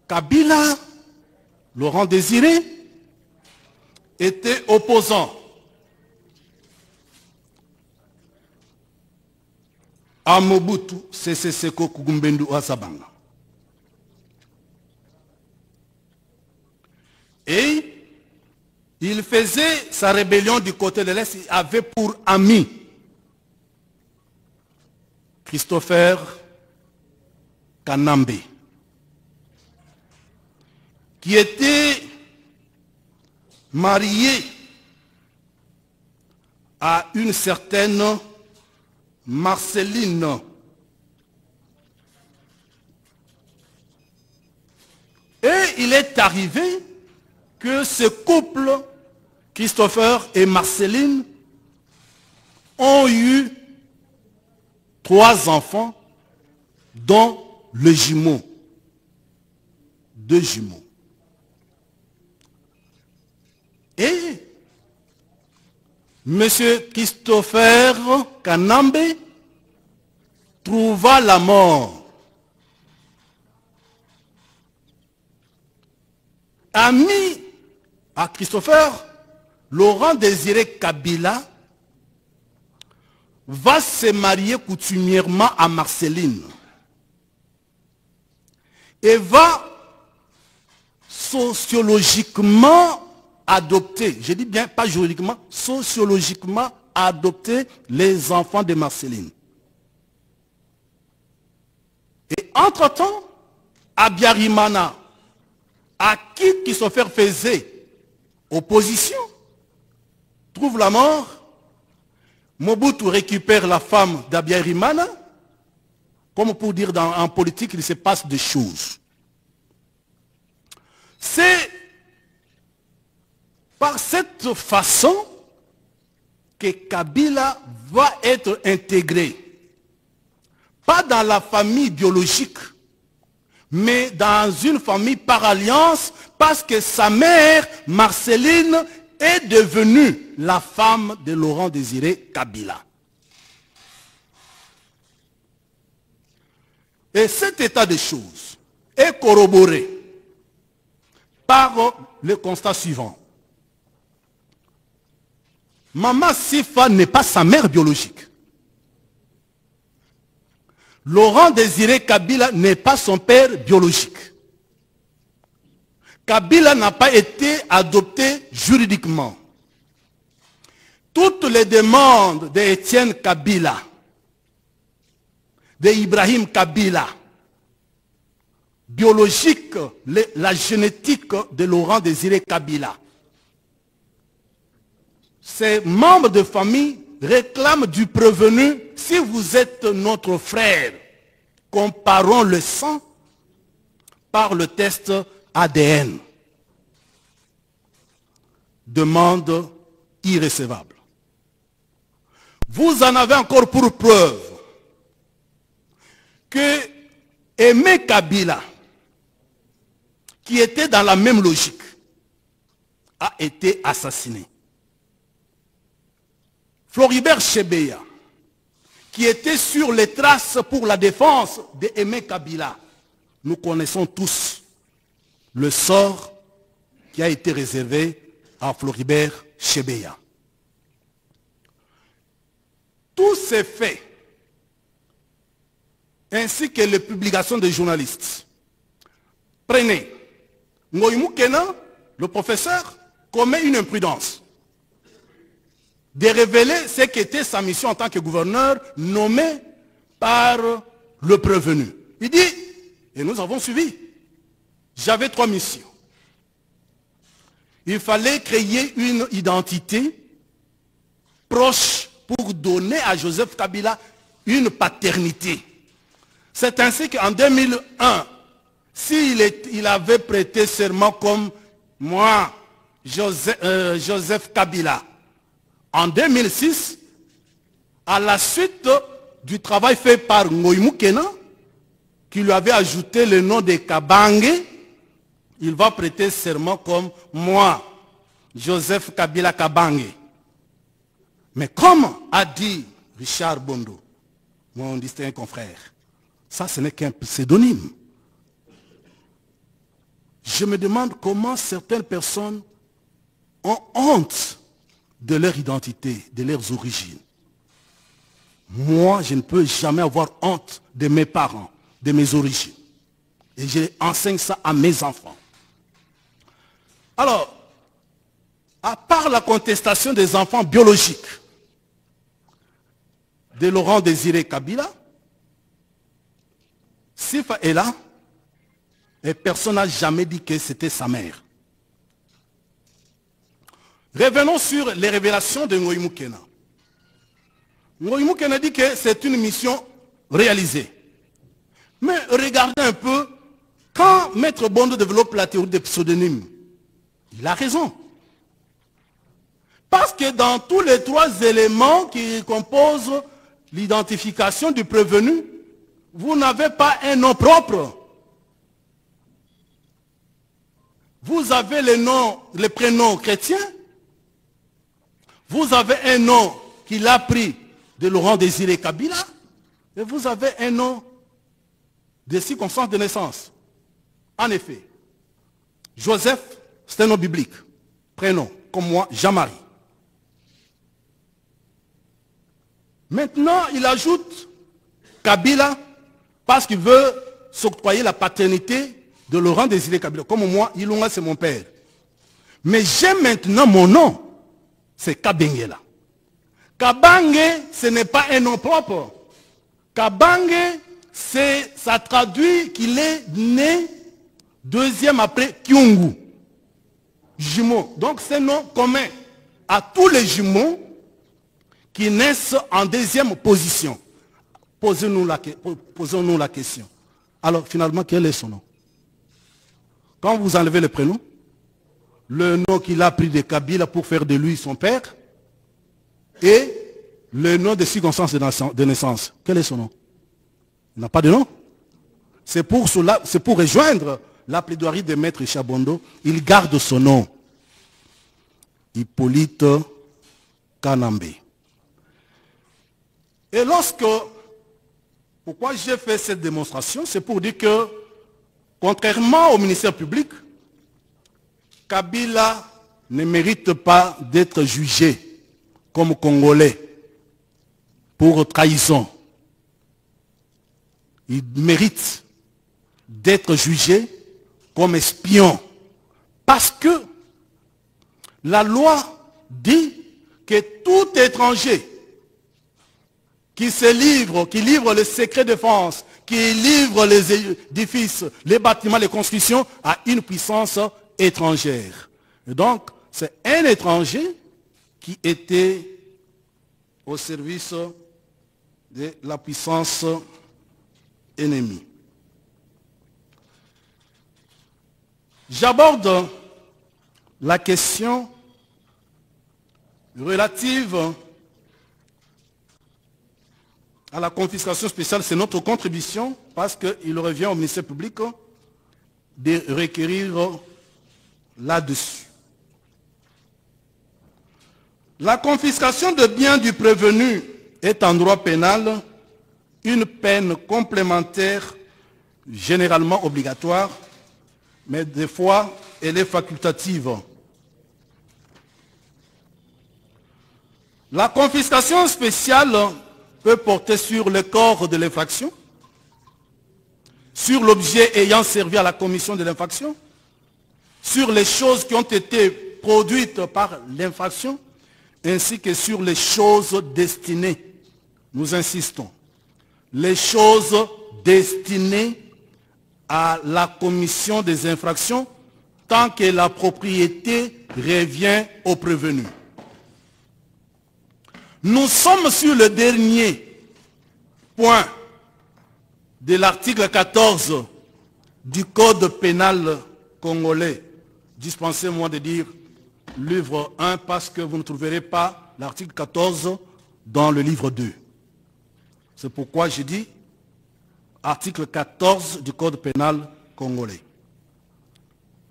Kabila, Laurent Désiré, était opposant à Mobutu Sese Seko Kugumbendu Oasabanga. Et il faisait sa rébellion du côté de l'Est. Il avait pour ami Christopher Kanambe, qui était marié à une certaine Marceline. Et il est arrivé que ce couple, Christopher et Marceline, ont eu 3 enfants, dont le jumeau, 2 jumeaux. Et M. Christopher Kanambe trouva la mort. Ami à Christopher, Laurent Désiré Kabila va se marier coutumièrement à Marceline et va sociologiquement adopter, je dis bien pas juridiquement, sociologiquement adopter les enfants de Marceline. Et entre-temps, Abiyarimana, à qui Christopher faisait opposition, trouve la mort. Mobutu récupère la femme d'Abiyarimana. Comme pour dire en politique, il se passe des choses. C'est par cette façon que Kabila va être intégré, pas dans la famille biologique, mais dans une famille par alliance, parce que sa mère, Marceline, est devenue la femme de Laurent Désiré Kabila. Et cet état de choses est corroboré par le constat suivant. Maman Sifa n'est pas sa mère biologique. Laurent Désiré Kabila n'est pas son père biologique. Kabila n'a pas été adopté juridiquement. Toutes les demandes d'Étienne Kabila, d'Ibrahim Kabila, biologique, la génétique de Laurent Désiré Kabila, ces membres de famille réclament du prévenu: si vous êtes notre frère, comparons le sang par le test ADN. Demande irrécevable. Vous en avez encore pour preuve que Aimé Kabila, qui était dans la même logique, a été assassiné. Floribert Chebeya, qui était sur les traces pour la défense d'Aimé Kabila, nous connaissons tous le sort qui a été réservé à Floribert Chebeya. Tous ces faits, ainsi que les publications des journalistes, prenaient Ngoïmou Kena, le professeur, commet une imprudence de révéler ce qu'était sa mission en tant que gouverneur nommé par le prévenu. Il dit, et nous avons suivi, j'avais 3 missions. Il fallait créer une identité proche pour donner à Joseph Kabila une paternité. C'est ainsi qu'en 2001, s'il avait prêté serment comme moi, Joseph Kabila, en 2006, à la suite du travail fait par Ngoïmou Kena, qui lui avait ajouté le nom de Kabange, il va prêter serment comme moi, Joseph Kabila Kabange. Mais comme a dit Richard Bondo, mon distingué confrère, ça ce n'est qu'un pseudonyme. je me demande comment certaines personnes ont honte de leur identité, de leurs origines. Moi, je ne peux jamais avoir honte de mes parents, de mes origines. Et j'enseigne ça à mes enfants. Alors, à part la contestation des enfants biologiques de Laurent Désiré Kabila, Sifa est là et personne n'a jamais dit que c'était sa mère. Revenons sur les révélations de Ngoï Moukena. Ngoï Moukena dit que c'est une mission réalisée. Mais regardez un peu, quand Maître Bondo développe la théorie des pseudonymes, il a raison. Parce que dans tous les trois éléments qui composent l'identification du prévenu, vous n'avez pas un nom propre. Vous avez les prénoms chrétiens. Vous avez un nom qu'il a pris de Laurent Désiré Kabila. Et vous avez un nom de circonstance de naissance. En effet, Joseph, c'est un nom biblique. Prénom, comme moi, Jean-Marie. Maintenant, il ajoute Kabila parce qu'il veut s'octroyer la paternité de Laurent Désiré Kabila. Comme moi, Ilunga, c'est mon père. Mais j'ai maintenant mon nom. C'est Kabengela. Kabange, ce n'est pas un nom propre. Kabange, ça traduit qu'il est né deuxième après Kyungu. Jumeau. Donc c'est un nom commun à tous les jumeaux qui naissent en deuxième position. Posons-nous la question. Alors finalement, quel est son nom? Quand vous enlevez le prénom, le nom qu'il a pris de Kabila pour faire de lui son père, et le nom de circonstance de naissance, quel est son nom? Il n'a pas de nom. C'est pour rejoindre la plaidoirie de Maître Chabondo, il garde son nom. Hippolyte Kanambe. Et pourquoi j'ai fait cette démonstration? C'est pour dire que, contrairement au ministère public, Kabila ne mérite pas d'être jugé comme Congolais pour trahison. Il mérite d'être jugé comme espion. Parce que la loi dit que tout étranger qui livre les secrets de défense, qui livre les édifices, les bâtiments, les constructions, a une puissance étrangère. Et donc, c'est un étranger qui était au service de la puissance ennemie. J'aborde la question relative à la confiscation spéciale. C'est notre contribution parce qu'il revient au ministère public de requérir là-dessus. La confiscation de biens du prévenu est en droit pénal une peine complémentaire généralement obligatoire, mais des fois elle est facultative. La confiscation spéciale peut porter sur le corps de l'infraction, sur l'objet ayant servi à la commission de l'infraction, sur les choses qui ont été produites par l'infraction, ainsi que sur les choses destinées. Nous insistons. Les choses destinées à la commission des infractions tant que la propriété revient au prévenu. Nous sommes sur le dernier point de l'article 14 du Code pénal congolais. Dispensez-moi de dire livre 1 parce que vous ne trouverez pas l'article 14 dans le livre 2. C'est pourquoi je dis article 14 du Code pénal congolais.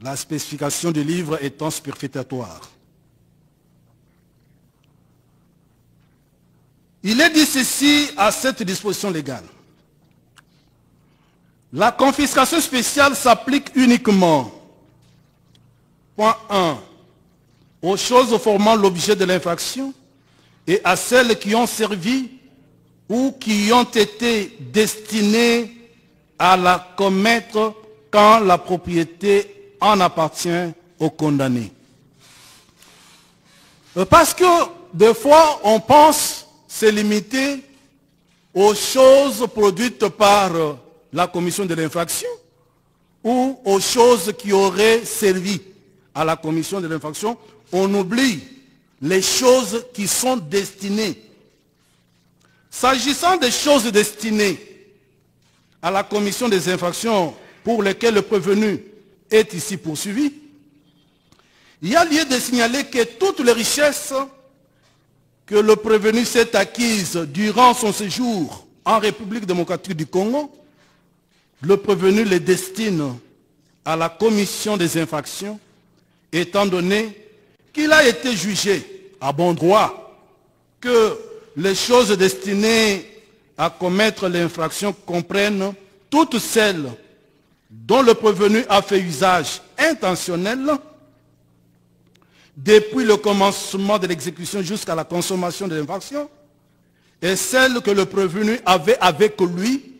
La spécification du livre étant superfétatoire. Il est dit ceci à cette disposition légale. La confiscation spéciale s'applique uniquement Point 1. Aux choses formant l'objet de l'infraction et à celles qui ont servi ou qui ont été destinées à la commettre quand la propriété en appartient au condamné. Parce que des fois, on pense se limiter aux choses produites par la commission de l'infraction ou aux choses qui auraient servi à la commission de l'infraction. On oublie les choses qui sont destinées. S'agissant des choses destinées à la commission des infractions pour lesquelles le prévenu est ici poursuivi, il y a lieu de signaler que toutes les richesses que le prévenu s'est acquises durant son séjour en République démocratique du Congo, le prévenu les destine à la commission des infractions, étant donné qu'il a été jugé à bon droit que les choses destinées à commettre l'infraction comprennent toutes celles dont le prévenu a fait usage intentionnel depuis le commencement de l'exécution jusqu'à la consommation de l'infraction, et celles que le prévenu avait avec lui,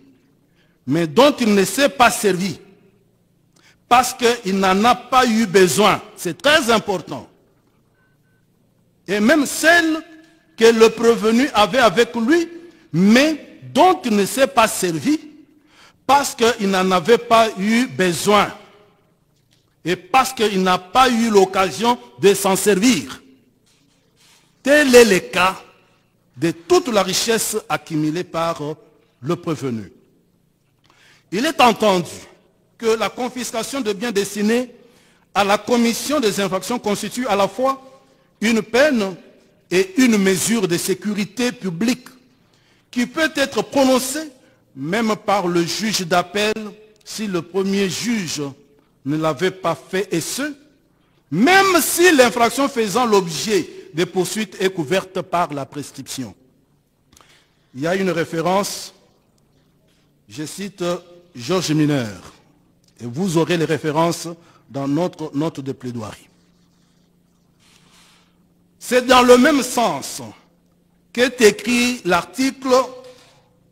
mais dont il ne s'est pas servi, parce qu'il n'en a pas eu besoin. C'est très important. Et même celles que le prévenu avait avec lui, mais dont il ne s'est pas servi, parce qu'il n'en avait pas eu besoin. Et parce qu'il n'a pas eu l'occasion de s'en servir. Tel est le cas de toute la richesse accumulée par le prévenu. Il est entendu que la confiscation de biens destinés à la commission des infractions constitue à la fois une peine et une mesure de sécurité publique qui peut être prononcée même par le juge d'appel si le premier juge ne l'avait pas fait, et ce, même si l'infraction faisant l'objet des poursuites est couverte par la prescription. Il y a une référence, je cite Georges Mineur, et vous aurez les références dans notre note de plaidoirie. C'est dans le même sens qu'est écrit l'article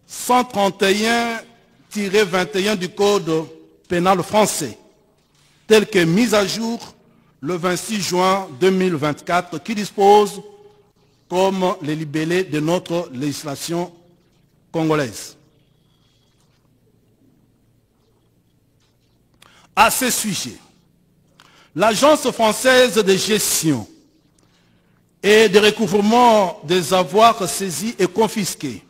131-21 du Code pénal français, tel que mis à jour le 26 juin 2024, qui dispose comme les libellés de notre législation congolaise. À ce sujet, l'Agence française de gestion et de recouvrement des avoirs saisis et confisqués,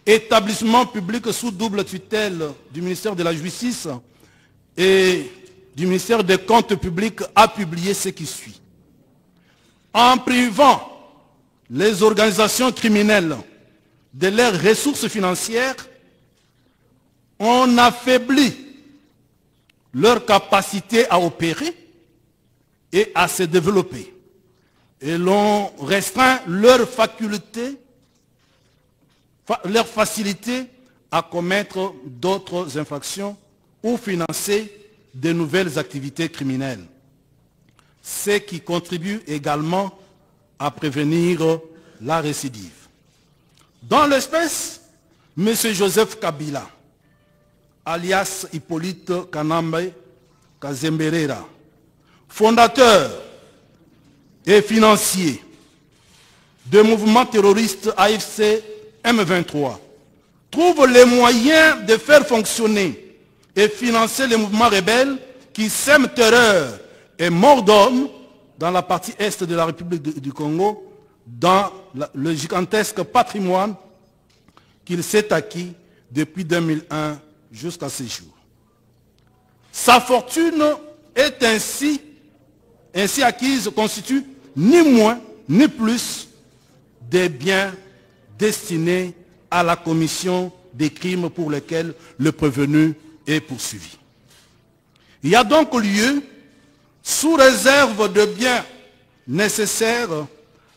établissement public sous double tutelle du ministère de la Justice et du ministère des Comptes publics, a publié ce qui suit. En privant les organisations criminelles de leurs ressources financières, on affaiblit leur capacité à opérer et à se développer. Et l'on restreint leur facilité à commettre d'autres infractions ou financer de nouvelles activités criminelles. Ce qui contribue également à prévenir la récidive. Dans l'espèce, M. Joseph Kabila, alias Hippolyte Kanambe Kazemberera, fondateur et financier du mouvement terroriste AFC M23, trouve les moyens de faire fonctionner et financer les mouvements rebelles qui sèment terreur et mort d'hommes dans la partie est de la République du Congo, dans le gigantesque patrimoine qu'il s'est acquis depuis 2001 jusqu'à ce jour. Sa fortune est ainsi acquise constitue ni moins ni plus des biens destinés à la commission des crimes pour lesquels le prévenu est poursuivi. Il y a donc lieu, sous réserve de biens nécessaires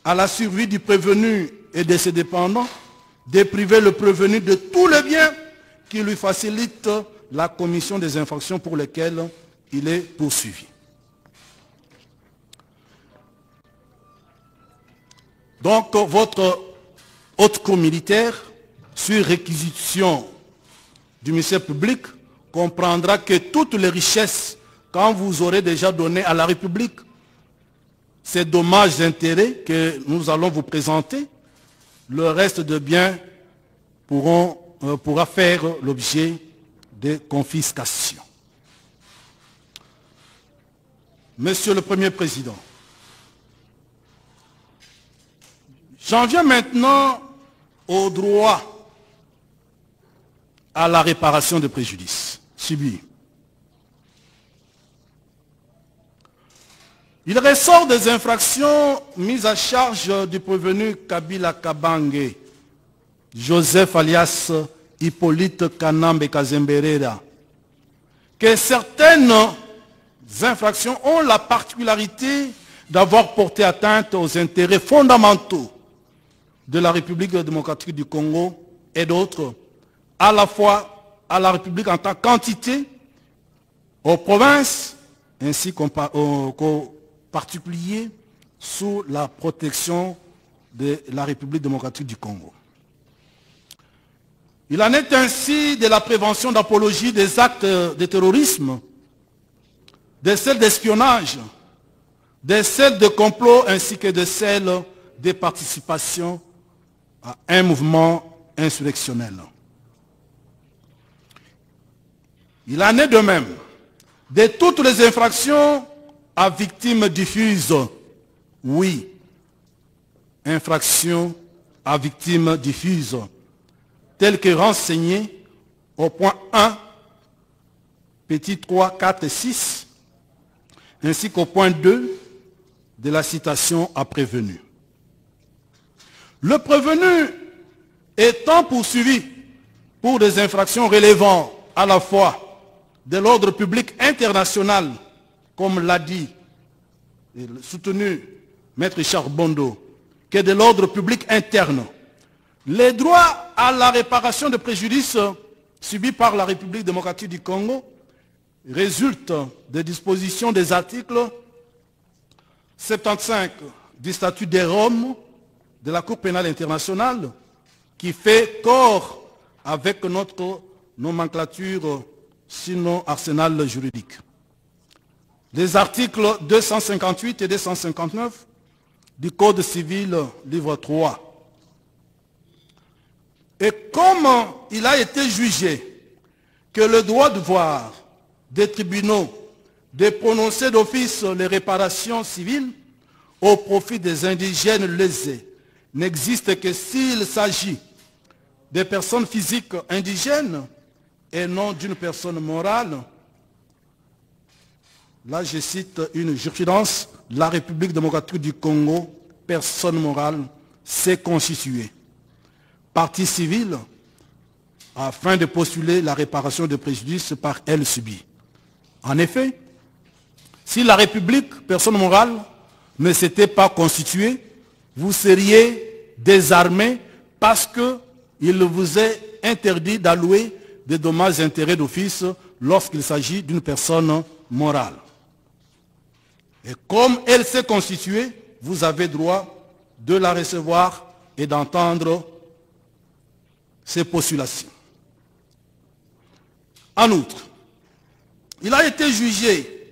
à la survie du prévenu et de ses dépendants, de priver le prévenu de tous les biens qui lui facilitent la commission des infractions pour lesquelles il est poursuivi. Donc, votre haute cour militaire, sur réquisition du ministère public, comprendra que toutes les richesses, quand vous aurez déjà donné à la République, ces dommages d'intérêt que nous allons vous présenter, le reste de biens pourra faire l'objet de confiscation. Monsieur le Premier Président, j'en viens maintenant au droit à la réparation des préjudices subis. Il ressort des infractions mises à charge du prévenu Kabila Kabange, Joseph alias Hippolyte Kanambe Kazemberera, que certaines infractions ont la particularité d'avoir porté atteinte aux intérêts fondamentaux de la République démocratique du Congo et d'autres, à la fois à la République en tant qu'entité, aux provinces, ainsi qu'aux particuliers sous la protection de la République démocratique du Congo. Il en est ainsi de la prévention d'apologie des actes de terrorisme, de celles d'espionnage, de celles de complot ainsi que de celles de participation à un mouvement insurrectionnel. Il en est de même de toutes les infractions à victimes diffuses. Oui, infractions à victimes diffuses, telles que renseignées au point 1, petit 3, 4 et 6, ainsi qu'au point 2 de la citation à prévenu. Le prévenu étant poursuivi pour des infractions relevant à la fois de l'ordre public international, comme l'a dit et soutenu Maître Richard Bondo, que de l'ordre public interne, les droits à la réparation de préjudices subis par la République démocratique du Congo résultent des dispositions des articles 75 du statut de Rome de la Cour pénale internationale, qui fait corps avec notre nomenclature, sinon arsenal juridique. Les articles 258 et 259 du Code civil, livre 3. Et comme il a été jugé que le droit de voir des tribunaux de prononcer d'office les réparations civiles au profit des indigènes lésés n'existe que s'il s'agit des personnes physiques indigènes et non d'une personne morale. Là, je cite une jurisprudence, la République démocratique du Congo, personne morale, s'est constituée partie civile afin de postuler la réparation de préjudices par elle subie. En effet, si la République, personne morale, ne s'était pas constituée, vous seriez désarmés parce qu'il vous est interdit d'allouer des dommages et intérêts d'office lorsqu'il s'agit d'une personne morale. Et comme elle s'est constituée, vous avez droit de la recevoir et d'entendre ses postulations. En outre, il a été jugé,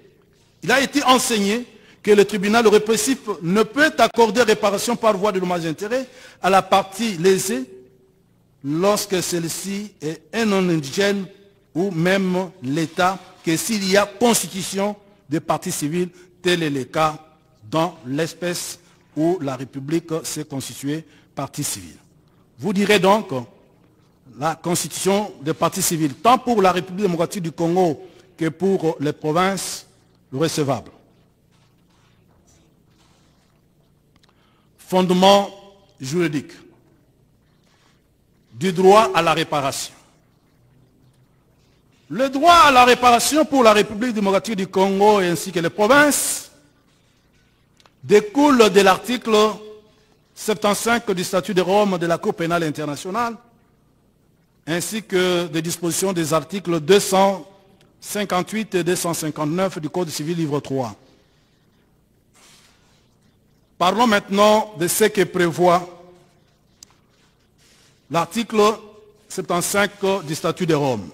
il a été enseigné que le tribunal répressif ne peut accorder réparation par voie de dommages et intérêts à la partie lésée lorsque celle-ci est un non-indigène ou même l'État, que s'il y a constitution de partie civile, tel est le cas dans l'espèce où la République s'est constituée partie civile. Vous direz donc la constitution de partie civile, tant pour la République démocratique du Congo que pour les provinces, recevable. Fondement juridique du droit à la réparation. Le droit à la réparation pour la République démocratique du Congo ainsi que les provinces découle de l'article 75 du statut de Rome de la Cour pénale internationale ainsi que des dispositions des articles 258 et 259 du Code civil livre 3. Parlons maintenant de ce que prévoit l'article 75 du statut de Rome.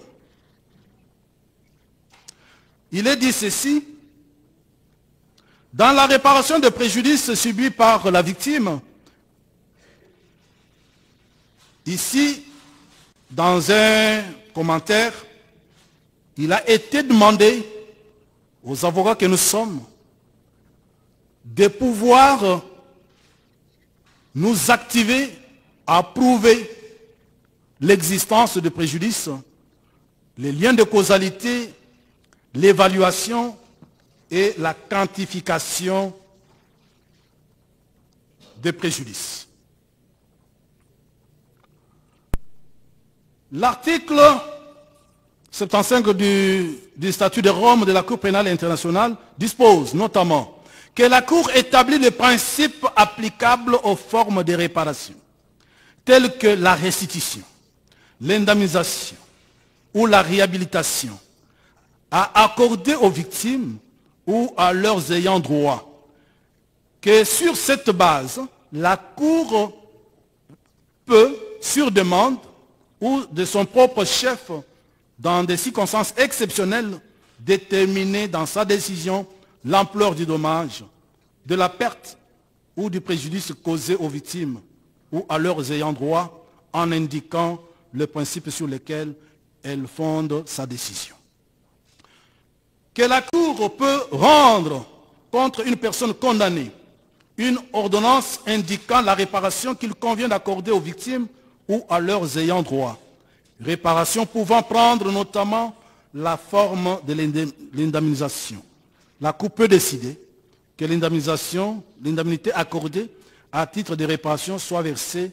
Il est dit ceci: dans la réparation des préjudices subis par la victime, ici, dans un commentaire, il a été demandé aux avocats que nous sommes de pouvoir nous activer à prouver l'existence de préjudices, les liens de causalité, l'évaluation et la quantification des préjudices. L'article 75 du statut de Rome de la Cour pénale internationale dispose notamment que la Cour établit les principes applicables aux formes de réparation, telles que la restitution, l'indemnisation ou la réhabilitation, à accorder aux victimes ou à leurs ayants droit, que sur cette base, la Cour peut, sur demande ou de son propre chef, dans des circonstances exceptionnelles, déterminer dans sa décision l'ampleur du dommage, de la perte ou du préjudice causé aux victimes ou à leurs ayants droit, en indiquant le principe sur lequel elle fonde sa décision. Que la Cour peut rendre contre une personne condamnée une ordonnance indiquant la réparation qu'il convient d'accorder aux victimes ou à leurs ayants droit. Réparation pouvant prendre notamment la forme de l'indemnisation. La Cour peut décider que l'indemnité accordée à titre de réparation soit versée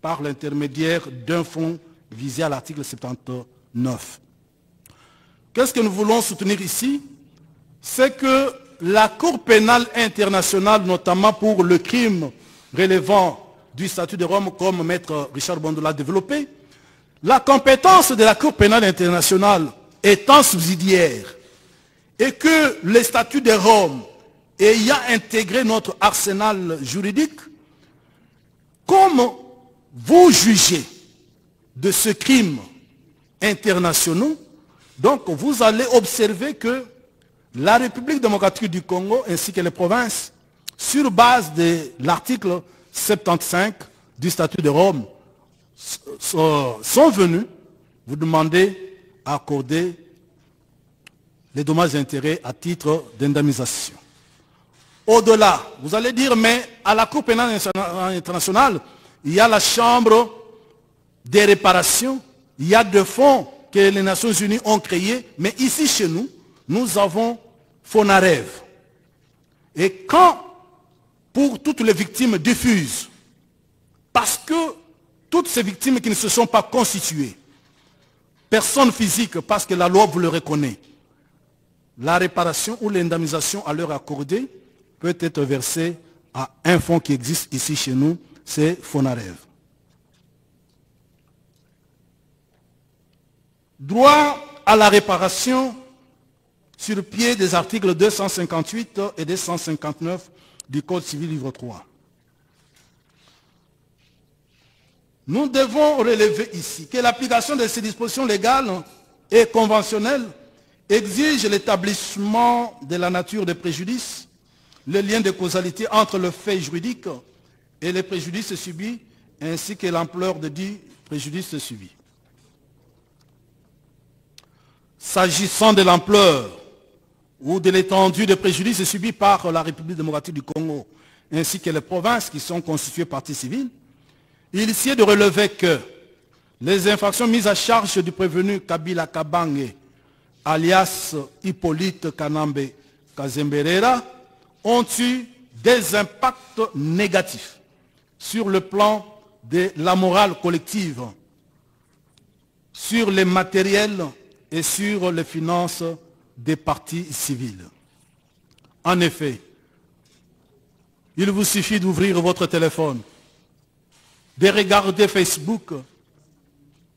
par l'intermédiaire d'un fonds visé à l'article 79. Qu'est-ce que nous voulons soutenir ici? C'est que la Cour pénale internationale, notamment pour le crime relevant du statut de Rome, comme Maître Richard Bondo l'a développé, la compétence de la Cour pénale internationale étant subsidiaire et que le statut de Rome ayant intégré notre arsenal juridique, comme vous jugez de ce crime international, donc vous allez observer que la République démocratique du Congo ainsi que les provinces, sur base de l'article 75 du statut de Rome, sont venus vous demander à accorder les dommages et intérêts à titre d'indemnisation. Au-delà, vous allez dire, mais à la Cour pénale internationale, il y a la Chambre des réparations, il y a des fonds que les Nations Unies ont créés, mais ici chez nous, nous avons Fonarev. Et quand, pour toutes les victimes diffuses, parce que toutes ces victimes qui ne se sont pas constituées, personnes physiques, parce que la loi vous le reconnaît, la réparation ou l'indemnisation à leur accordée peut être versée à un fonds qui existe ici chez nous, c'est Fonarev. Droit à la réparation sur pied des articles 258 et 259 du Code civil livre 3. Nous devons relever ici que l'application de ces dispositions légales et conventionnelles exige l'établissement de la nature des préjudices, le lien de causalité entre le fait juridique et les préjudices subis, ainsi que l'ampleur de dits préjudices subis. S'agissant de l'ampleur ou de l'étendue des préjudices subis par la République démocratique du Congo, ainsi que les provinces qui sont constituées partie civile, il sied de relever que les infractions mises à charge du prévenu Kabila Kabange, alias Hippolyte Kanambe Kazemberera, ont eu des impacts négatifs sur le plan de la morale collective, sur les matériels et sur les finances des partis civils. En effet, il vous suffit d'ouvrir votre téléphone, de regarder Facebook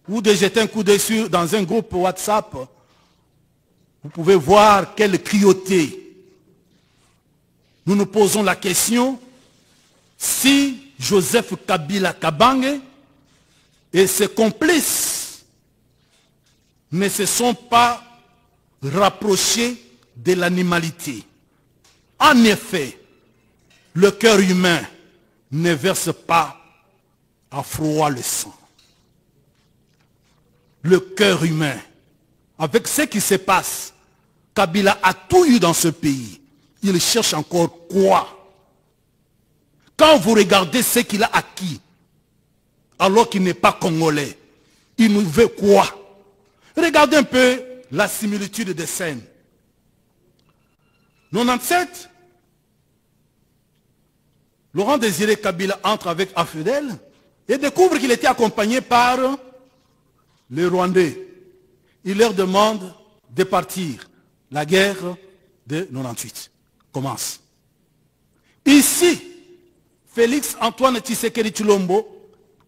ou de jeter un coup d'œil dans un groupe WhatsApp. Vous pouvez voir quelle cruauté. Nous nous posons la question, si Joseph Kabila Kabange et ses complices ne se sont pas rapprochés de l'animalité. En effet, le cœur humain ne verse pas à froid le sang. Le cœur humain, avec ce qui se passe, Kabila a tout eu dans ce pays. Il cherche encore quoi? Quand vous regardez ce qu'il a acquis, alors qu'il n'est pas congolais, il nous veut quoi? Regardez un peu la similitude des scènes. 97, Laurent Désiré Kabila entre avec Afudel et découvre qu'il était accompagné par les Rwandais. Il leur demande de partir. La guerre de 98 commence. Ici, Félix Antoine Tshisekedi Tshilombo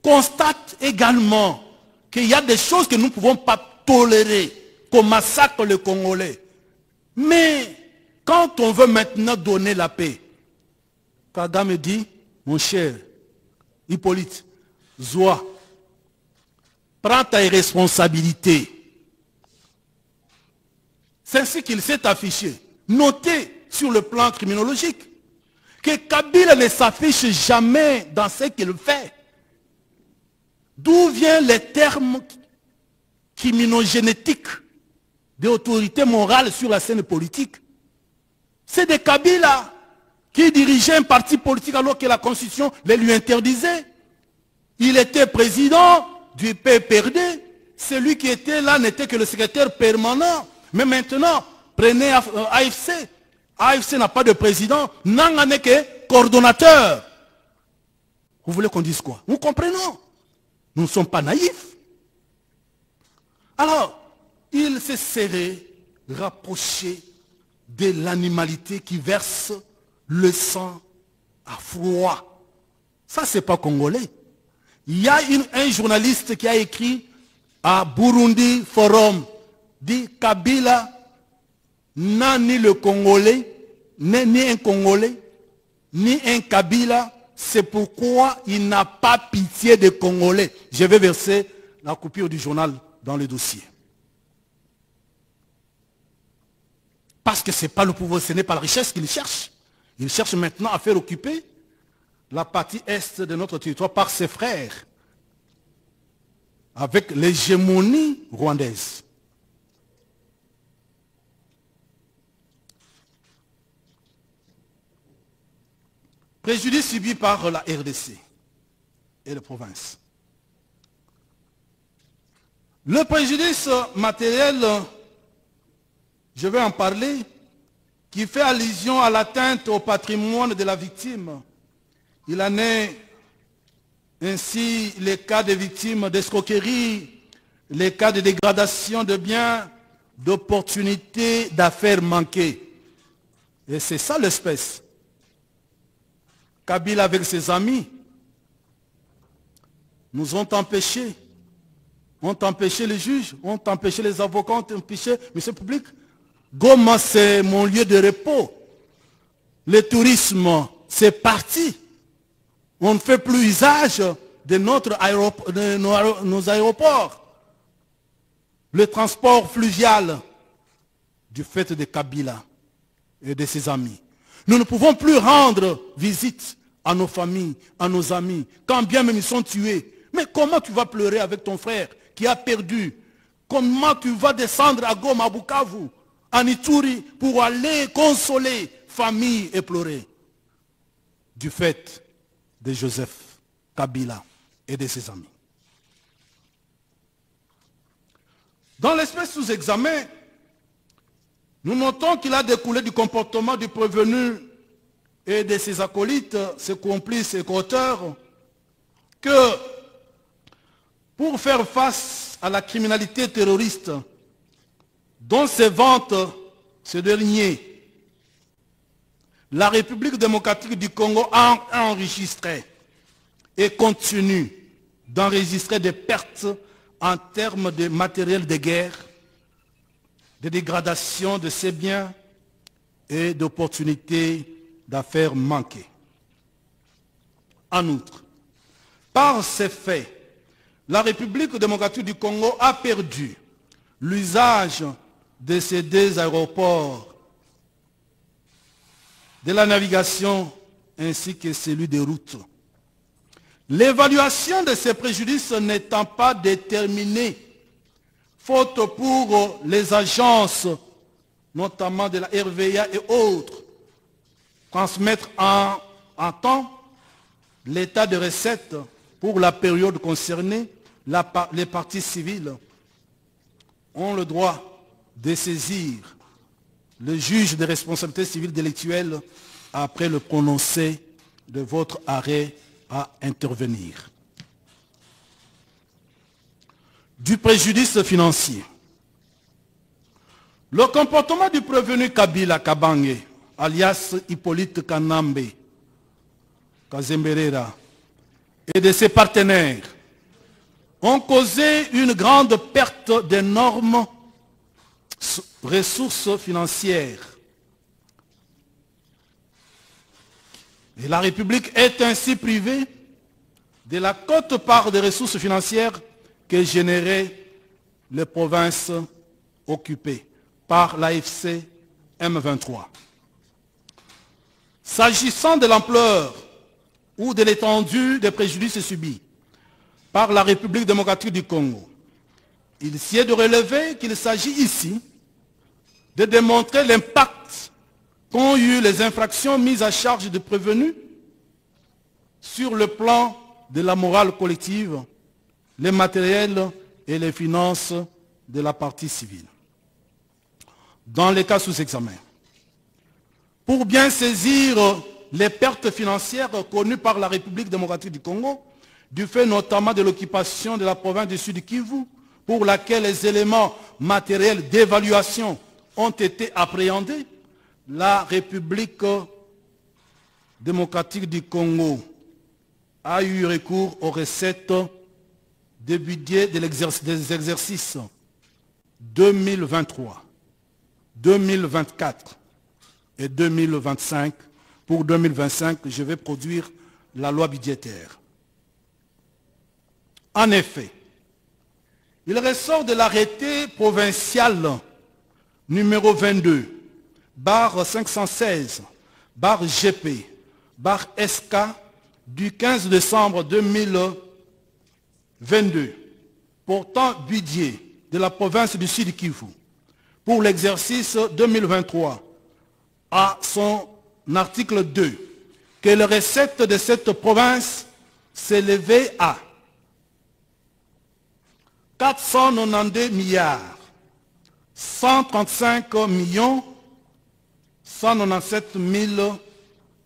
constate également qu'il y a des choses que nous ne pouvons pas tolérer, qu'on massacre les Congolais. Mais quand on veut maintenant donner la paix, Kagame dit, mon cher Hippolyte, Zoua, prends ta responsabilité. C'est ainsi qu'il s'est affiché. Notez sur le plan criminologique que Kabila ne s'affiche jamais dans ce qu'il fait. D'où viennent les termes criminogénétiques d'autorité morale sur la scène politique? C'est des Kabila qui dirigeaient un parti politique alors que la Constitution les lui interdisait. Il était président du PPRD. Celui qui était là n'était que le secrétaire permanent. Mais maintenant, prenez AFC. AFC n'a pas de président. Nanga n'est que coordonnateur. Vous voulez qu'on dise quoi? Nous comprenons. Nous ne sommes pas naïfs. Alors, il s'est serré, rapproché de l'animalité qui verse le sang à froid. Ça, c'est pas congolais. Il y a un journaliste qui a écrit à Burundi Forum, dit Kabila n'a ni le Congolais, ni un Congolais, ni un Kabila. C'est pourquoi il n'a pas pitié des Congolais. Je vais verser la coupure du journal dans le dossier. Parce que ce n'est pas le pouvoir, ce n'est pas la richesse qu'il cherche. Il cherche maintenant à faire occuper la partie est de notre territoire par ses frères, avec l'hégémonie rwandaise. Préjudice subi par la RDC et les provinces. Le préjudice matériel, je vais en parler, qui fait allusion à l'atteinte au patrimoine de la victime. Il en est ainsi les cas de victimes d'escroquerie, les cas de dégradation de biens, d'opportunités d'affaires manquées. Et c'est ça l'espèce. Kabila avec ses amis nous ont empêchés les juges, ont empêché les avocats, ont empêché M. Public. Goma, c'est mon lieu de repos. Le tourisme, c'est parti. On ne fait plus usage de nos aéroports. Le transport fluvial du fait de Kabila et de ses amis. Nous ne pouvons plus rendre visite à nos familles, à nos amis, quand bien même ils sont tués. Mais comment tu vas pleurer avec ton frère qui a perdu? Comment tu vas descendre à Goma, à Bukavu, à Ituri, pour aller consoler famille et pleurer? Du fait de Joseph Kabila et de ses amis. Dans l'espèce sous examen, nous notons qu'il a découlé du comportement du prévenu et de ses acolytes, ses complices et co-auteurs, que pour faire face à la criminalité terroriste dont se vante ce dernier, la République démocratique du Congo a enregistré et continue d'enregistrer des pertes en termes de matériel de guerre, de dégradation de ses biens et d'opportunités d'affaires manquées. En outre, par ces faits, la République démocratique du Congo a perdu l'usage de ces deux aéroports, de la navigation ainsi que celui des routes. L'évaluation de ces préjudices n'étant pas déterminée, faute pour les agences, notamment de la RVA et autres, transmettre en temps l'état de recettes pour la période concernée, les parties civiles ont le droit de saisir le juge des responsabilités civiles délictuelles après le prononcé de votre arrêt à intervenir. Du préjudice financier. Le comportement du prévenu Kabila Kabange, alias Hippolyte Kanambe Kazemberera, et de ses partenaires ont causé une grande perte d'énormes ressources financières. Et la République est ainsi privée de la quote-part des ressources financières que généraient les provinces occupées par l'AFC M23. S'agissant de l'ampleur ou de l'étendue des préjudices subis par la République démocratique du Congo, il s'y est de relever qu'il s'agit ici de démontrer l'impact qu'ont eu les infractions mises à charge de prévenus sur le plan de la morale collective, les matériels et les finances de la partie civile. Dans les cas sous examen, pour bien saisir les pertes financières connues par la République démocratique du Congo, du fait notamment de l'occupation de la province du Sud Kivu, pour laquelle les éléments matériels d'évaluation ont été appréhendés, la République démocratique du Congo a eu recours aux recettes de budget des exercices 2023, 2024 et 2025. Pour 2025, je vais produire la loi budgétaire. En effet, il ressort de l'arrêté provincial numéro 22, barre 516, barre GP, barre SK, du 15 décembre 2022, portant budget de la province du Sud Kivu pour l'exercice 2023, à son article 2, que les recettes de cette province s'élevaient à 492 milliards 135 millions 197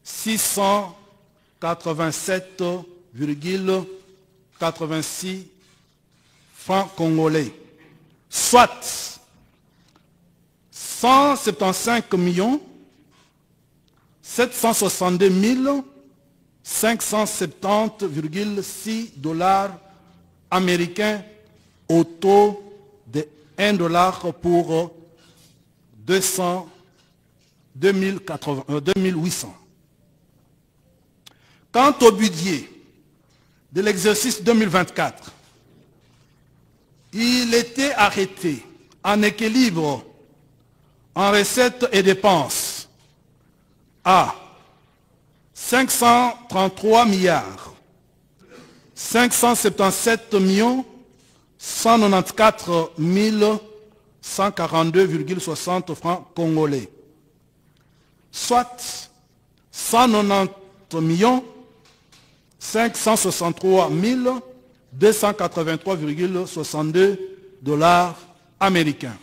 687,86 francs congolais, soit 175 millions 762 570,6 $ américains au taux de 1 $ pour 2800. Quant au budget de l'exercice 2024, il était arrêté en équilibre en recettes et dépenses à 533 milliards 577 millions 194 142,60 francs congolais, soit 190 millions 563 283,62 $ américains.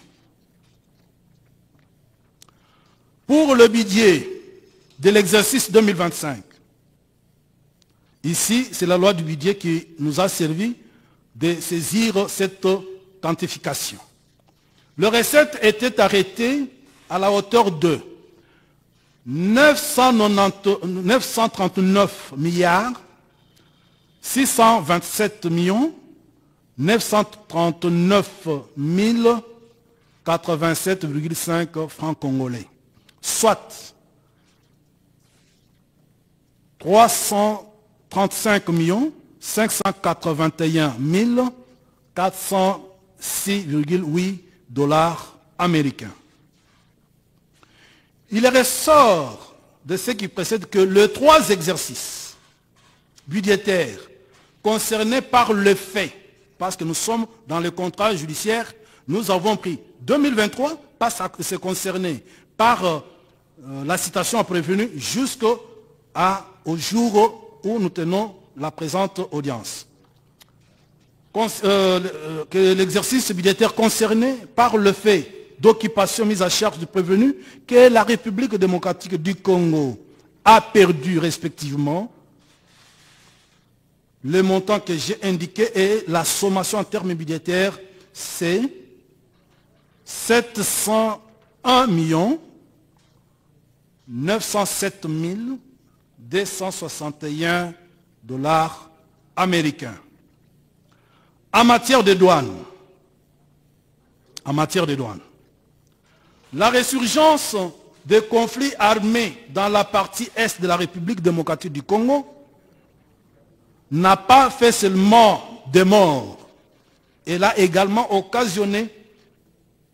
Pour le budget de l'exercice 2025, ici, c'est la loi du budget qui nous a servi de saisir cette quantification. Le recette était arrêté à la hauteur de 939 milliards 627 millions 939 087,5 francs congolais, soit 35 581 406,8 dollars américains. Il ressort de ce qui précède que les 3 exercices budgétaires concernés par le fait, parce que nous sommes dans le contrat judiciaire, nous avons pris 2023, parce que c'est concerné par la citation à prévenu jusqu'au jour où nous tenons la présente audience. Que l'exercice budgétaire concerné par le fait d'occupation mise à charge du prévenu que la République démocratique du Congo a perdu respectivement le montant que j'ai indiqué et la sommation en termes budgétaires, c'est 701 907 261 dollars américains. En matière de douane, la résurgence des conflits armés dans la partie est de la République démocratique du Congo n'a pas fait seulement des morts. Elle a également occasionné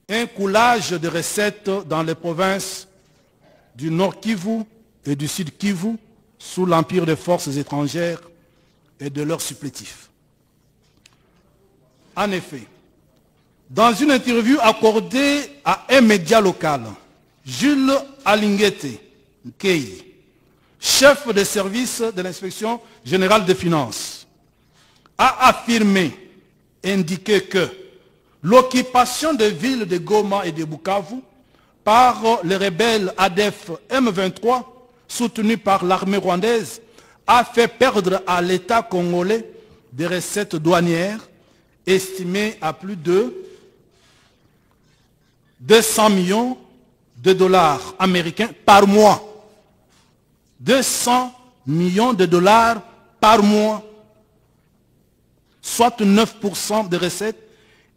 un coulage de recettes dans les provinces du Nord Kivu et du Sud Kivu sous l'empire des forces étrangères et de leurs supplétifs. En effet, dans une interview accordée à un média local, Jules Alingete Nkei, chef de service de l'inspection générale des finances, a affirmé, indiqué que l'occupation des villes de Goma et de Bukavu par les rebelles ADF M23, soutenus par l'armée rwandaise, a fait perdre à l'État congolais des recettes douanières estimées à plus de 200 millions de dollars américains par mois. 200 millions de dollars par mois, soit 9% des recettes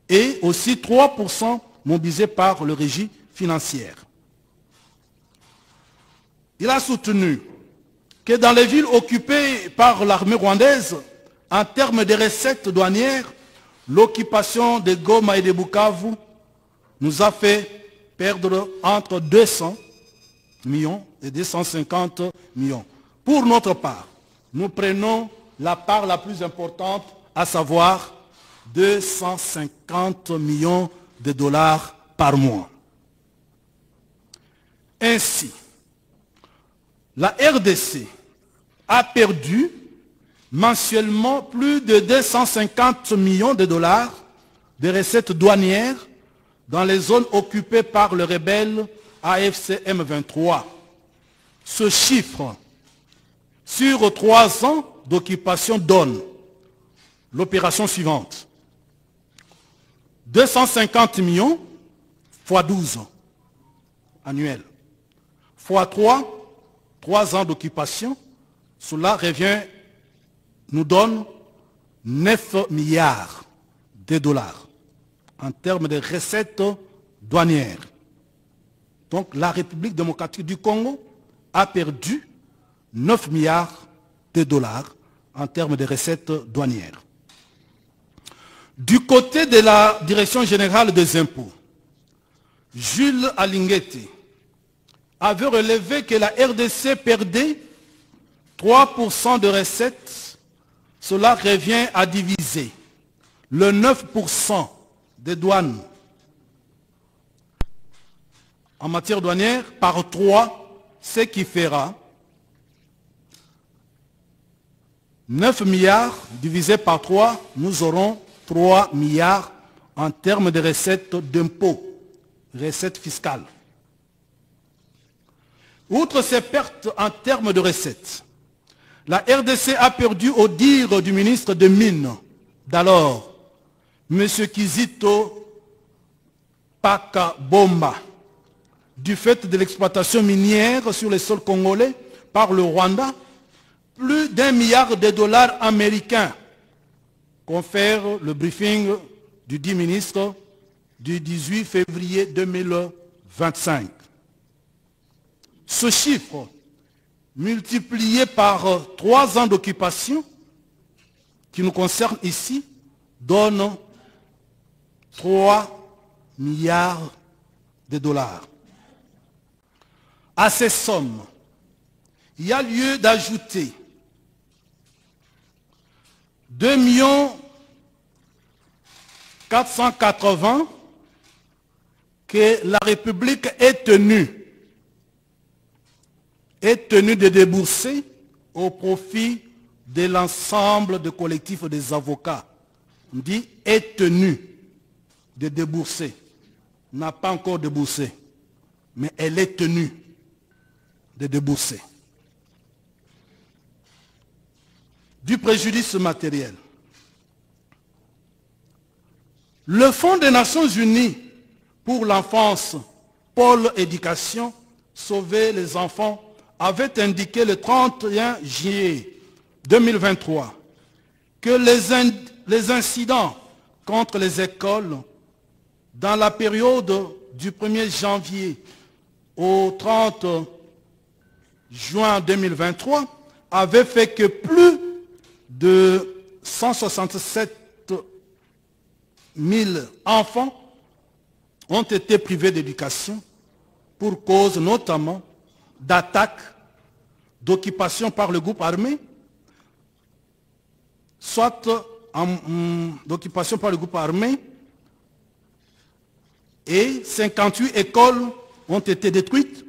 et aussi 3% mobilisés par le régime financier. Il a soutenu que dans les villes occupées par l'armée rwandaise, en termes de recettes douanières, l'occupation de Goma et de Bukavu nous a fait perdre entre 200 millions et 250 millions. Pour notre part, nous prenons la part la plus importante, à savoir 250 millions de dollars par mois. Ainsi, la RDC a perdu mensuellement plus de 250 millions de dollars de recettes douanières dans les zones occupées par le rebelle AFC M23. Ce chiffre, sur 3 ans d'occupation, donne l'opération suivante. 250 millions fois 12 annuels, fois 3 ans d'occupation, cela revient, nous donne 9 milliards de dollars en termes de recettes douanières. Donc la République démocratique du Congo a perdu 9 milliards de dollars en termes de recettes douanières. Du côté de la Direction générale des impôts, Jules Alingete avait relevé que la RDC perdait 3% de recettes. Cela revient à diviser le 9% des douanes en matière douanière par 3, ce qui fera 9 milliards divisé par 3, nous aurons 3 milliards en termes de recettes d'impôts, recettes fiscales. Outre ces pertes en termes de recettes, la RDC a perdu, au dire du ministre des Mines d'alors, M. Kizito Pakabomba, du fait de l'exploitation minière sur les sols congolais par le Rwanda, plus d'1 milliard de dollars américains, confère le briefing du dit ministre du 18 février 2025. Ce chiffre multiplié par 3 ans d'occupation, qui nous concerne ici, donne 3 milliards de dollars. À ces sommes, il y a lieu d'ajouter 2 480 que la République est tenue de débourser au profit de l'ensemble des collectifs des avocats. On dit est tenue de débourser. N'a pas encore déboursé, mais elle est tenue de débourser. Du préjudice matériel. Le Fonds des Nations Unies pour l'enfance, Pôle Éducation, Sauver les enfants, avait indiqué le 31 juillet 2023 que les incidents contre les écoles dans la période du 1er janvier au 30 juin 2023 avaient fait que plus de 167 000 enfants ont été privés d'éducation pour cause notamment d'attaques, d'occupation par le groupe armé, soit d'occupation par le groupe armé, et 58 écoles ont été détruites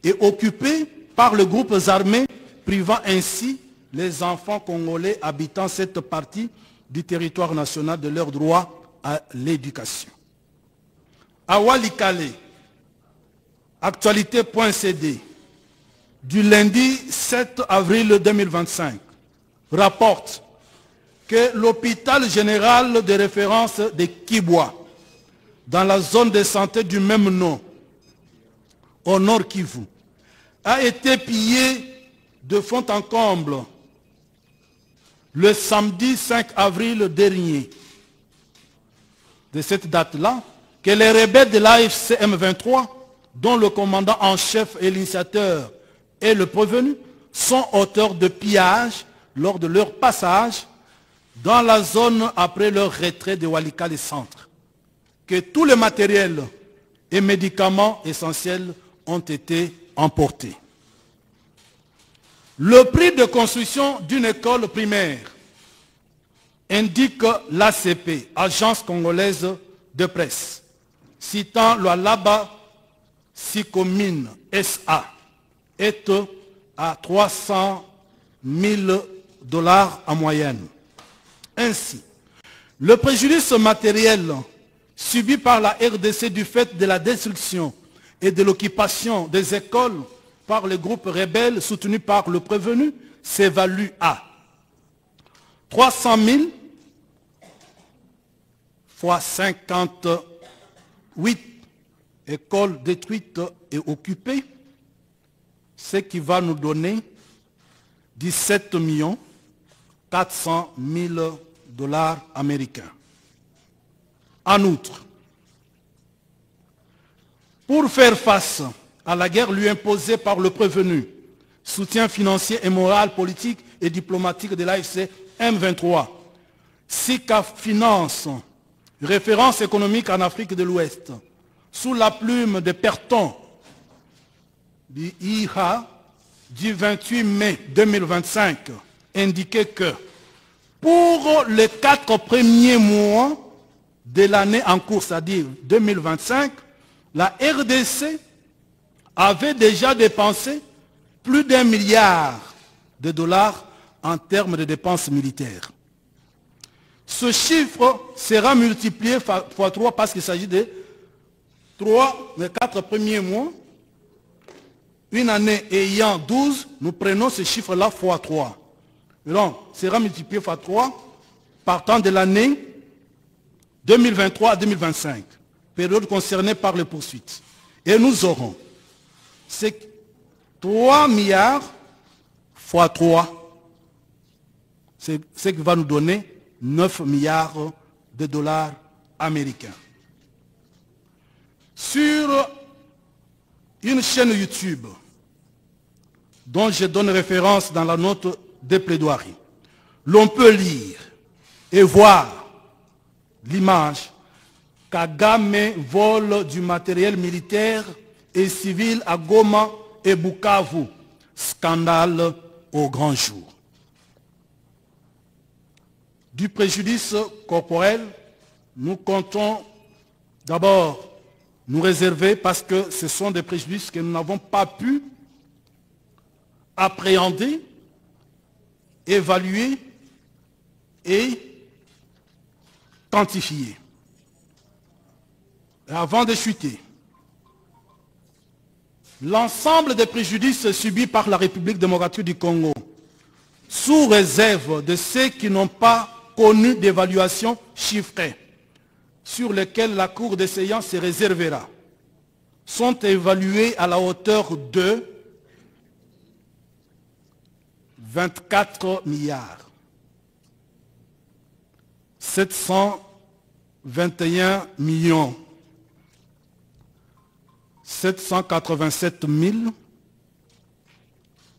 et occupées par les groupes armés, privant ainsi les enfants congolais habitant cette partie du territoire national de leur droit à l'éducation. À Walikale, actualité.cd, du lundi 7 avril 2025, rapporte que l'hôpital général de référence de Kibwa, dans la zone de santé du même nom, au nord Kivu, a été pillé de fond en comble le samedi 5 avril dernier. De cette date-là, que les rebelles de l'AFC M23, dont le commandant en chef et l'initiateur est le prévenu, sont auteurs de pillages lors de leur passage dans la zone après leur retrait de Walikale Centre. Que tous les matériels et médicaments essentiels ont été emportés. Le prix de construction d'une école primaire, indique l'ACP, Agence congolaise de presse, citant l'Alaba Sikomine SA, est à 300 000 $ en moyenne. Ainsi, le préjudice matériel subi par la RDC du fait de la destruction et de l'occupation des écoles par les groupes rebelles soutenus par le prévenu s'évalue à 300 000 fois 58 écoles détruites et occupées, ce qui va nous donner 17 400 000 $ américains. En outre, pour faire face à la guerre lui imposée par le prévenu, soutien financier et moral, politique et diplomatique de l'AFC M23, SICA Finance, référence économique en Afrique de l'Ouest, sous la plume de Perton, du IHA, du 28 mai 2025, indiquait que pour les 4 premiers mois de l'année en cours, c'est-à-dire 2025, la RDC avait déjà dépensé plus d'1 milliard de $, en termes de dépenses militaires. Ce chiffre sera multiplié fois 3 parce qu'il s'agit de 4 premiers mois. Une année ayant 12, nous prenons ce chiffre-là fois 3. Donc, sera multiplié fois 3 partant de l'année 2023 à 2025, période concernée par les poursuites. Et nous aurons 3 milliards fois 3, c'est ce qui va nous donner 9 milliards de $ américains. Sur une chaîne YouTube dont je donne référence dans la note de plaidoirie, l'on peut lire et voir l'image. Kagame vole du matériel militaire et civil à Goma et Bukavu. Scandale au grand jour. Du préjudice corporel, nous comptons d'abord nous réserver parce que ce sont des préjudices que nous n'avons pas pu appréhender, évaluer et quantifier. Et avant de chuter, l'ensemble des préjudices subis par la République démocratique du Congo, sous réserve de ceux qui n'ont pas connu d'évaluation chiffrée, sur lesquels la Cour des séances se réservera, sont évalués à la hauteur de 24 milliards 721 millions 787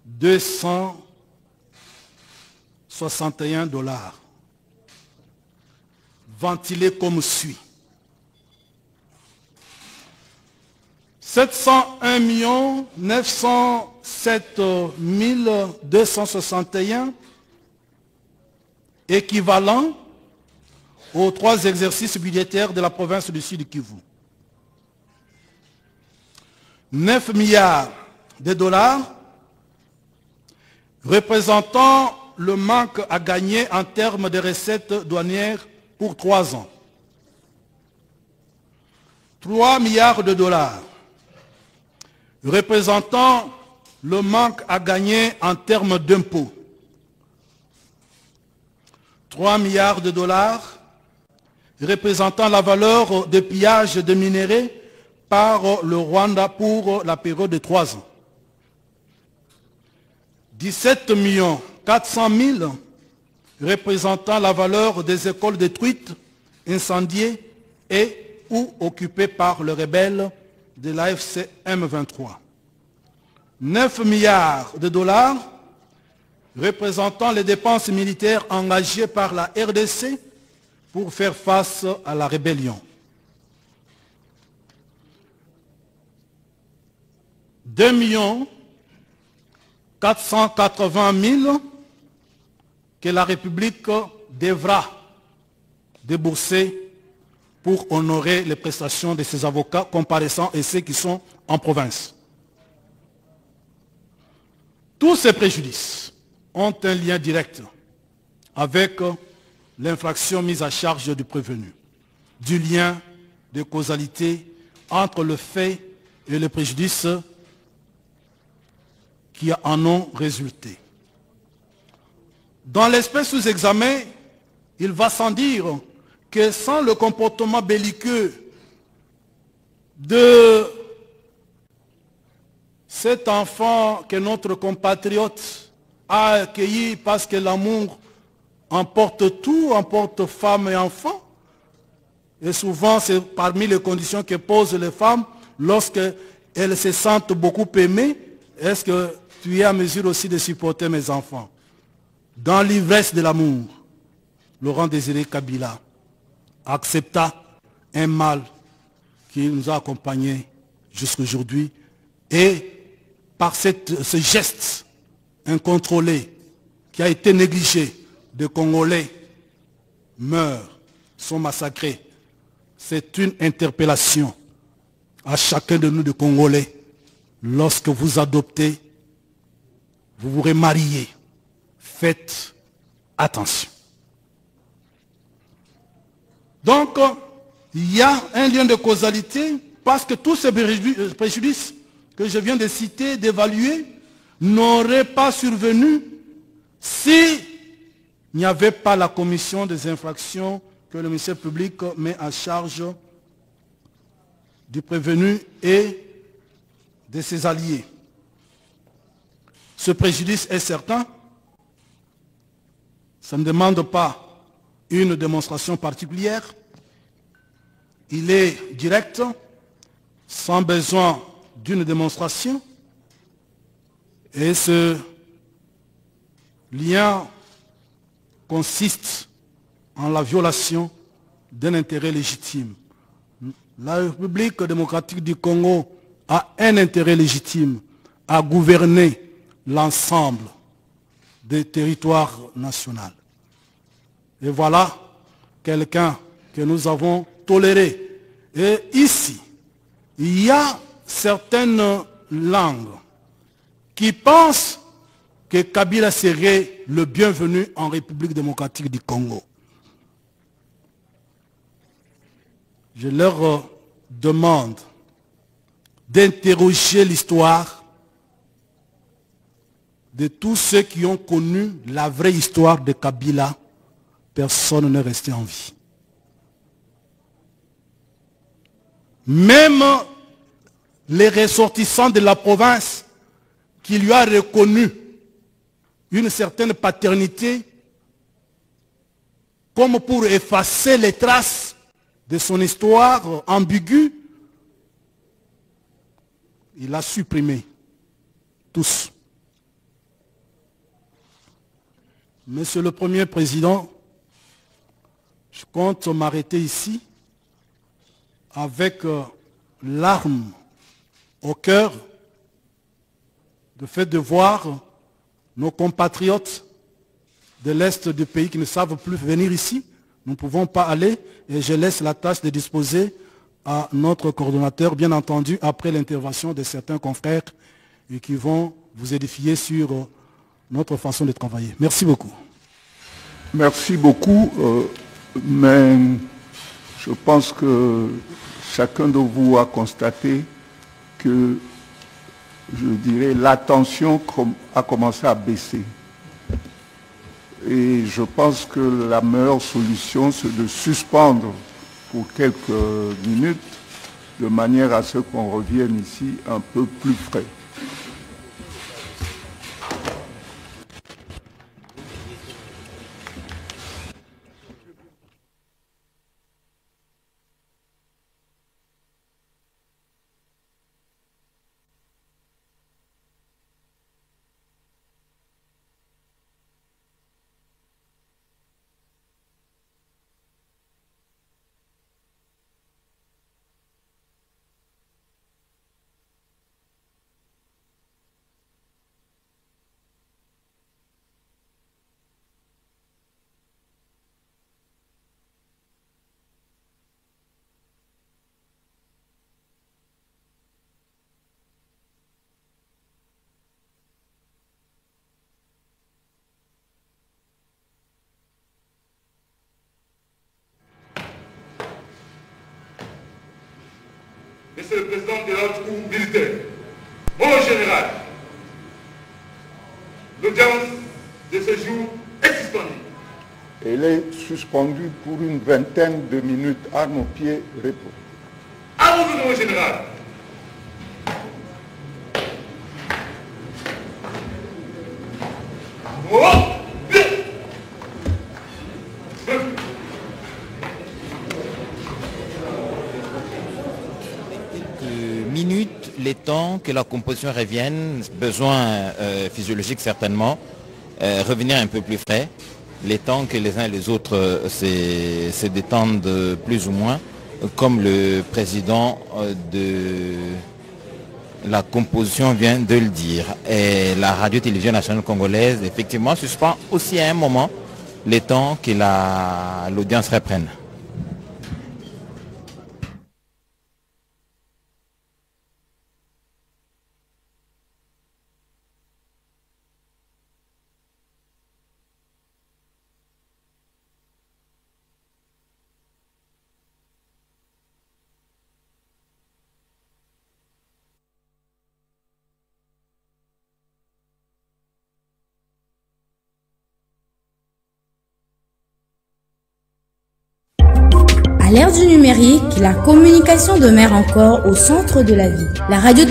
261 $, ventilés comme suit. 701 907 261 équivalent aux 3 exercices budgétaires de la province du Sud Kivu. 9 milliards de dollars représentant le manque à gagner en termes de recettes douanières pour 3 ans. 3 milliards de dollars représentant le manque à gagner en termes d'impôts. 3 milliards de dollars représentant la valeur des pillages de minerais par le Rwanda pour la période de 3 ans. 17 400 000 représentant la valeur des écoles détruites, incendiées et ou occupées par le rebelle de l'AFC M23. 9 milliards de dollars représentant les dépenses militaires engagées par la RDC pour faire face à la rébellion. 2 480 000 que la République devra débourser pour honorer les prestations de ses avocats comparaissants et ceux qui sont en province. Tous ces préjudices ont un lien direct avec l'infraction mise à charge du prévenu, du lien de causalité entre le fait et le préjudice qui en ont résulté. Dans l'espèce sous examen, il va sans dire que sans le comportement belliqueux de cet enfant que notre compatriote a accueilli parce que l'amour emporte tout, emporte femmes et enfants, et souvent c'est parmi les conditions que posent les femmes lorsqu'elles se sentent beaucoup aimées. Est-ce que tu es à mesure aussi de supporter mes enfants? Dans l'ivresse de l'amour, Laurent Désiré Kabila accepta un mal qui nous a accompagnés jusqu'aujourd'hui, et par ce geste incontrôlé qui a été négligé, des Congolais meurent, sont massacrés. C'est une interpellation à chacun de nous de Congolais. Lorsque vous adoptez, vous vous remariez, faites attention. Donc, il y a un lien de causalité parce que tous ces préjudices que je viens de citer, d'évaluer, n'auraient pas survenu s'il n'y avait pas la commission des infractions que le ministère public met en charge du prévenu et de ses alliés. Ce préjudice est certain. Ça ne demande pas une démonstration particulière. Il est direct, sans besoin d'une démonstration. Et ce lien consiste en la violation d'un intérêt légitime. La République démocratique du Congo a un intérêt légitime à gouverner l'ensemble des territoires nationaux. Et voilà quelqu'un que nous avons toléré. Et ici, il y a certaines langues qui pensent que Kabila serait le bienvenu en République démocratique du Congo. Je leur demande d'interroger l'histoire de tous ceux qui ont connu la vraie histoire de Kabila. Personne n'est resté en vie. Même les ressortissants de la province qui lui a reconnu une certaine paternité, comme pour effacer les traces de son histoire ambiguë, il a supprimé tous. Monsieur le Premier Président, je compte m'arrêter ici avec larmes au cœur, le fait de voir nos compatriotes de l'Est du pays qui ne savent plus venir ici. Nous ne pouvons pas aller et je laisse la tâche de disposer à notre coordonnateur, bien entendu, après l'intervention de certains confrères et qui vont vous édifier sur notre façon de travailler. Merci beaucoup. Merci beaucoup, mais je pense que chacun de vous a constaté que, je dirais, l'attention a commencé à baisser. Et je pense que la meilleure solution, c'est de suspendre pour quelques minutes, de manière à ce qu'on revienne ici un peu plus frais. Monsieur le Président de la Cour militaire, mon général, l'audience de ce jour est suspendue. Elle est suspendue pour une vingtaine de minutes. À nos pieds, repos. À vous, mon général. Minutes, les temps que la composition revienne, besoin physiologique certainement, revenir un peu plus frais, les temps que les uns et les autres se détendent plus ou moins, comme le président de la composition vient de le dire. Et la radio-télévision nationale congolaise, effectivement, suspend aussi à un moment les temps que l'audience reprenne. À l'ère du numérique, la communication demeure encore au centre de la vie. La radio